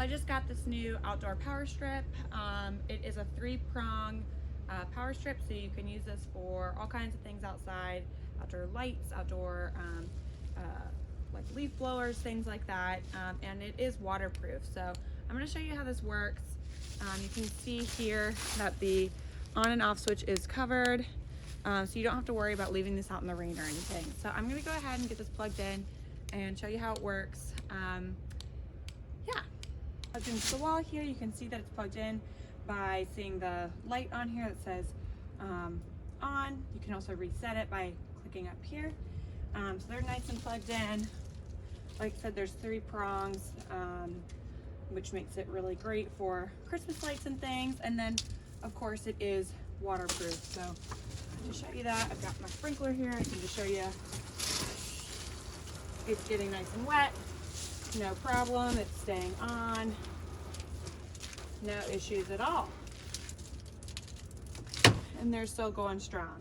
I just got this new outdoor power strip. It is a 3-prong power strip, so you can use this for all kinds of things outside, outdoor lights, outdoor like leaf blowers, things like that, and it is waterproof. So I'm going to show you how this works. You can see here that the on and off switch is covered, so you don't have to worry about leaving this out in the rain or anything. So I'm going to go ahead and get this plugged in and show you how it works. Yeah, plugged into the wall here. You can see that it's plugged in by seeing the light on here that says on. You can also reset it by clicking up here. So they're nice and plugged in. Like I said, there's 3 prongs, which makes it really great for Christmas lights and things. And then, of course, it is waterproof. So to show you that, I've got my sprinkler here. I can just show you it's getting nice and wet. No problem. It's staying on. No issues at all. And they're still going strong.